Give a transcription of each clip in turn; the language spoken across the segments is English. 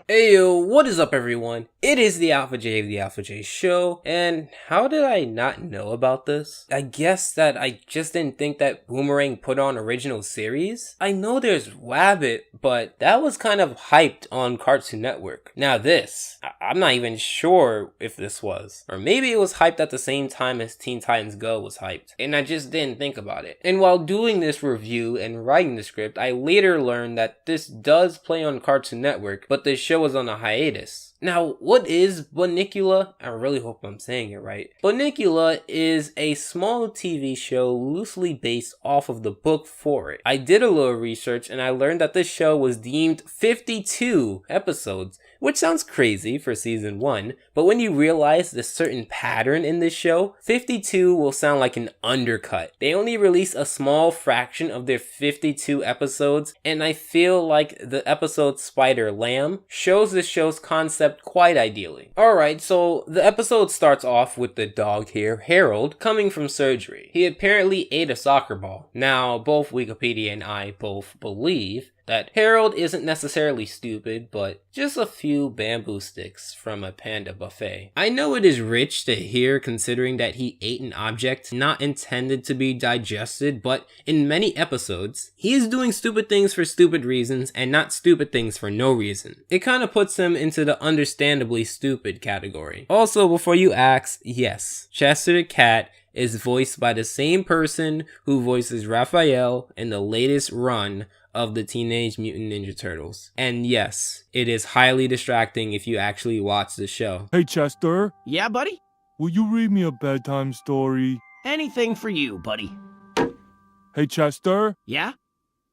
Ayo, what is up everyone? It is the Alpha J of the Alpha J Show, and how did I not know about this? I guess that I just didn't think that Boomerang put on original series? I know there's Wabbit, but that was kind of hyped on Cartoon Network. Now this, I'm not even sure if this was. Or maybe it was hyped at the same time as Teen Titans Go was hyped, and I just didn't think about it. And while doing this review and writing the script, I later learned that this does play on Cartoon Network, but the show was on a hiatus. Now, what is Bunnicula? I really hope I'm saying it right. Bunnicula is a small TV show loosely based off of the book for it. I did a little research and I learned that this show was deemed 52 episodes, which sounds crazy for season 1, but when you realize the certain pattern in this show, 52 will sound like an undercut. They only release a small fraction of their 52 episodes, and I feel like the episode Spiderlamb shows the show's concept quite ideally. Alright, so the episode starts off with the dog here, Harold, coming from surgery. He apparently ate a soccer ball. Now, both Wikipedia and I both believe that Harold isn't necessarily stupid, but just a few bamboo sticks from a panda buffet. I know it is rich to hear considering that he ate an object not intended to be digested, but in many episodes, he is doing stupid things for stupid reasons and not stupid things for no reason. It kind of puts him into the understandably stupid category. Also, before you ask, yes, Chester the cat is voiced by the same person who voices Raphael in the latest run of the Teenage Mutant Ninja Turtles. And yes, it is highly distracting if you actually watch the show. Hey Chester? Yeah, buddy? Will you read me a bedtime story? Anything for you, buddy. Hey Chester? Yeah?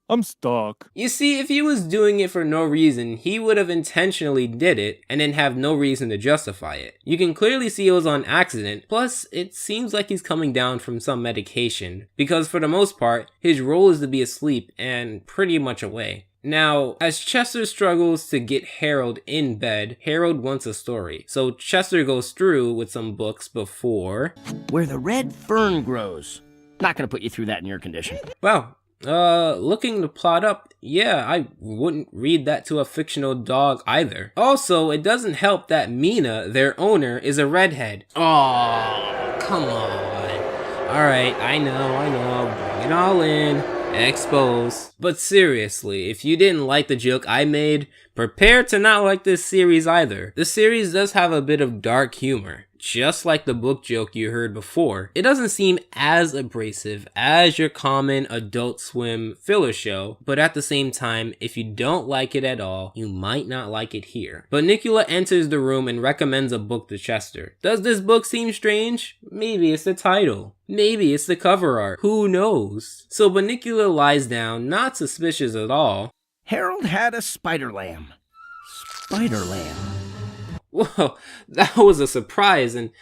I'm stuck. You see, if he was doing it for no reason, he would have intentionally did it and then have no reason to justify it. You can clearly see it was on accident, plus it seems like he's coming down from some medication, because for the most part, his role is to be asleep and pretty much away. Now, as Chester struggles to get Harold in bed, Harold wants a story. So Chester goes through with some books before... Where the red fern grows. Not gonna put you through that in your condition. Wow. Looking the plot up, yeah, I wouldn't read that to a fictional dog either. Also, it doesn't help that Mina, their owner, is a redhead. Oh, come on. Alright, I know, bring it all in, expose. But seriously, if you didn't like the joke I made, prepare to not like this series either. The series does have a bit of dark humor. Just like the book joke you heard before, it doesn't seem as abrasive as your common Adult Swim filler show, but at the same time, if you don't like it at all, you might not like it here. Bunnicula enters the room and recommends a book to Chester. Does this book seem strange? Maybe it's the title. Maybe it's the cover art. Who knows? So Bunnicula lies down, not suspicious at all. Harold had a Spiderlamb. Spiderlamb. Whoa, that was a surprise, and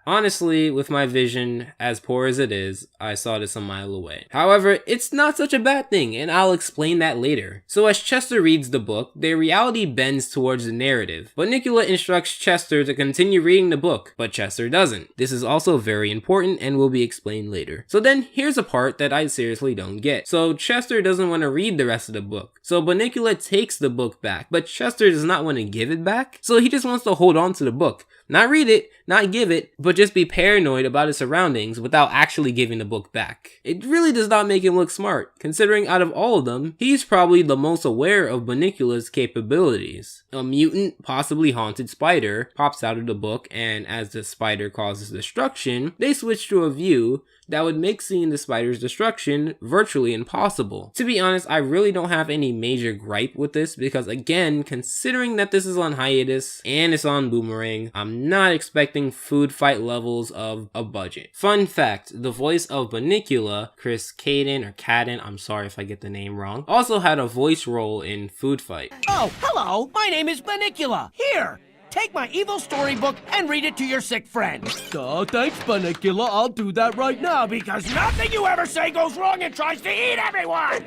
honestly, with my vision as poor as it is, I saw this a mile away. However, it's not such a bad thing, and I'll explain that later. So as Chester reads the book, their reality bends towards the narrative. Bunnicula instructs Chester to continue reading the book, but Chester doesn't. This is also very important and will be explained later. So then, here's a part that I seriously don't get. So Chester doesn't want to read the rest of the book. So Bunnicula takes the book back, but Chester does not want to give it back. So he just wants to hold on to the book. Not read it, not give it, but just be paranoid about his surroundings without actually giving the book back. It really does not make him look smart, considering out of all of them, he's probably the most aware of Bunnicula's capabilities. A mutant, possibly haunted spider pops out of the book, and as the spider causes destruction, they switch to a view that would make seeing the spider's destruction virtually impossible. To be honest, I really don't have any major gripe with this because again, considering that this is on hiatus and it's on Boomerang, I'm not expecting food fight levels of a budget. Fun fact, the voice of Bunnicula, Chris Caden or Cadden, I'm sorry if I get the name wrong, also had a voice role in Food Fight. Oh, hello, my name is Bunnicula. Here, take my evil storybook and read it to your sick friend. Oh, thanks, Bunnicula. I'll do that right now. Because nothing you ever say goes wrong and tries to eat everyone!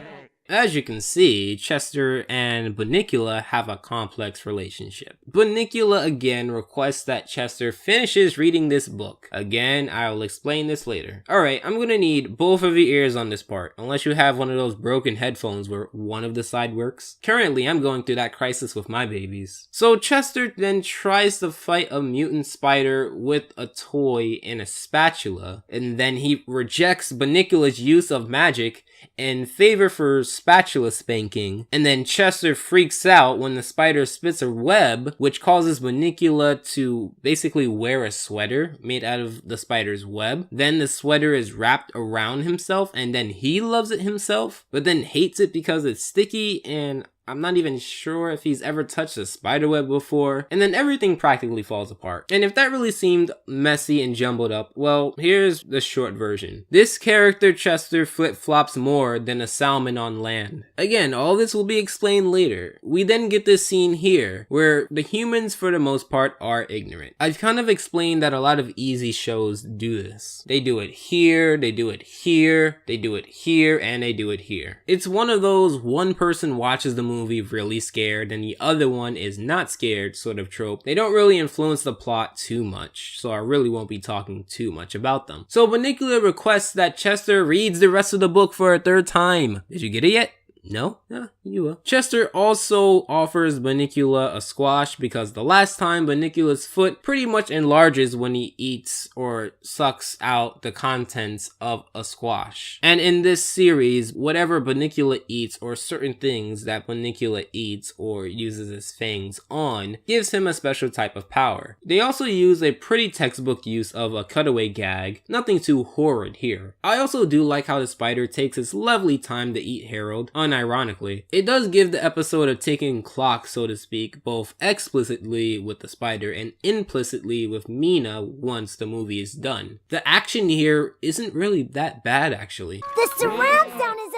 As you can see, Chester and Bunnicula have a complex relationship. Bunnicula again requests that Chester finishes reading this book. Again, I will explain this later. Alright, I'm gonna need both of your ears on this part, unless you have one of those broken headphones where one of the side works. Currently, I'm going through that crisis with my babies. So Chester then tries to fight a mutant spider with a toy and a spatula, and then he rejects Bunnicula's use of magic in favor for spatula spanking, and then Chester freaks out when the spider spits a web, which causes Bunnicula to basically wear a sweater made out of the spider's web. Then the sweater is wrapped around himself, and then he loves it himself, but then hates it because it's sticky, and I'm not even sure if he's ever touched a spiderweb before, and then everything practically falls apart. And if that really seemed messy and jumbled up, well, here's the short version. This character Chester flip-flops more than a salmon on land. Again, all this will be explained later. We then get this scene here, where the humans for the most part are ignorant. I've kind of explained that a lot of easy shows do this. They do it here, they do it here, they do it here, and they do it here. It's one of those one person watches the movie really scared and the other one is not scared sort of trope. They don't really influence the plot too much, so I really won't be talking too much about them. So Bunnicula requests that Chester reads the rest of the book for a third time. Did you get it yet? No? Yeah, you will. Chester also offers Bunnicula a squash because the last time Bunnicula's foot pretty much enlarges when he eats or sucks out the contents of a squash. And in this series, whatever Bunnicula eats or certain things that Bunnicula eats or uses his fangs on gives him a special type of power. They also use a pretty textbook use of a cutaway gag, nothing too horrid here. I also do like how the spider takes its lovely time to eat Harold, unironically. It does give the episode a ticking clock, so to speak, both explicitly with the spider and implicitly with Mina once the movie is done. The action here isn't really that bad, actually. The surround sound is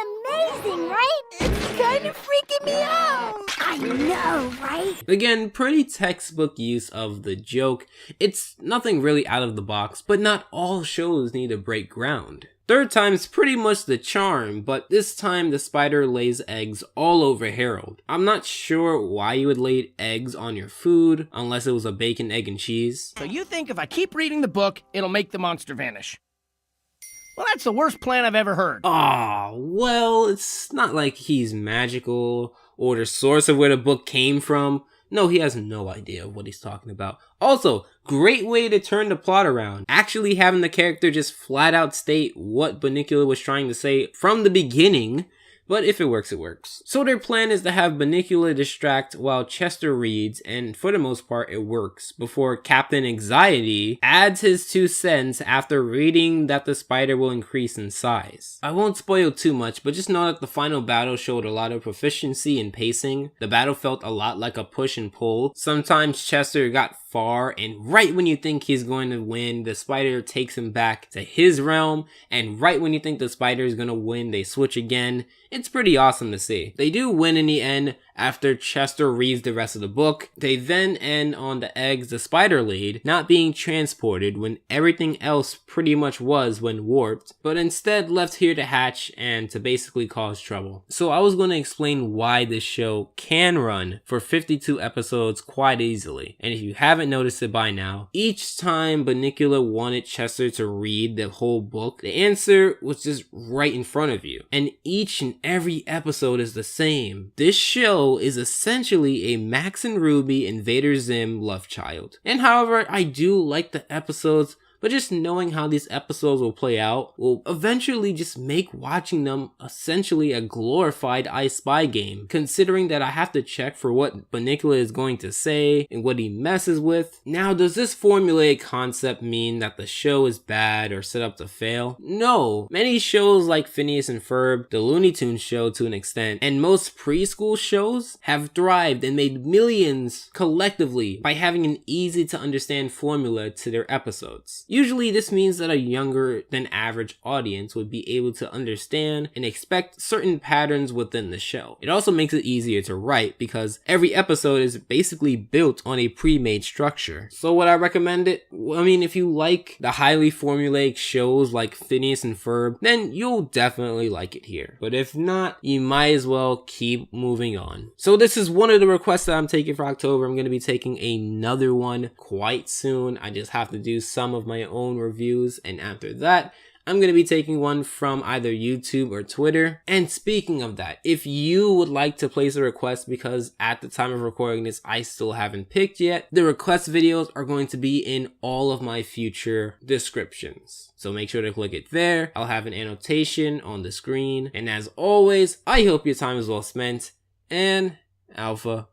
amazing, right? It's kind of freaking me out. I know, right? Again, pretty textbook use of the joke. It's nothing really out of the box, but not all shows need to break ground. Third time's pretty much the charm, but this time the spider lays eggs all over Harold. I'm not sure why you would lay eggs on your food, unless it was a bacon, egg, and cheese. So you think if I keep reading the book, it'll make the monster vanish? Well, that's the worst plan I've ever heard. Aw, well, it's not like he's magical or the source of where the book came from. No, he has no idea of what he's talking about. Also, great way to turn the plot around. Actually having the character just flat out state what Bunnicula was trying to say from the beginning. But if it works, it works. So their plan is to have Bunnicula distract while Chester reads, and for the most part it works, before Captain Anxiety adds his 2 cents after reading that the spider will increase in size. I won't spoil too much, but just know that the final battle showed a lot of proficiency in pacing. The battle felt a lot like a push and pull. Sometimes Chester got far, and right when you think he's going to win, the spider takes him back to his realm, and right when you think the spider is going to win, they switch again. It's pretty awesome to see. They do win in the end after Chester reads the rest of the book. They then end on the eggs the spider laid not being transported when everything else pretty much was when warped, but instead left here to hatch and to basically cause trouble. So I was going to explain why this show can run for 52 episodes quite easily. And if you haven't noticed it by now, each time Bunnicula wanted Chester to read the whole book, the answer was just right in front of you. And each and every episode is the same. This show is essentially a Max and Ruby Invader Zim love child. And however, I do like the episodes, but just knowing how these episodes will play out will eventually just make watching them essentially a glorified I Spy game, considering that I have to check for what Bunnicula is going to say and what he messes with. Now, does this formulaic concept mean that the show is bad or set up to fail? No. Many shows like Phineas and Ferb, the Looney Tunes show to an extent, and most preschool shows have thrived and made millions collectively by having an easy to understand formula to their episodes. Usually this means that a younger than average audience would be able to understand and expect certain patterns within the show. It also makes it easier to write because every episode is basically built on a pre-made structure. So would I recommend it? I mean, if you like the highly formulaic shows like Phineas and Ferb, then you'll definitely like it here. But if not, you might as well keep moving on. So this is one of the requests that I'm taking for October. I'm going to be taking another one quite soon. I just have to do some of my own reviews, and after that, I'm going to be taking one from either YouTube or Twitter. And speaking of that, if you would like to place a request, because at the time of recording this, I still haven't picked yet, the request videos are going to be in all of my future descriptions. So make sure to click it there. I'll have an annotation on the screen. And as always, I hope your time is well spent, and Alpha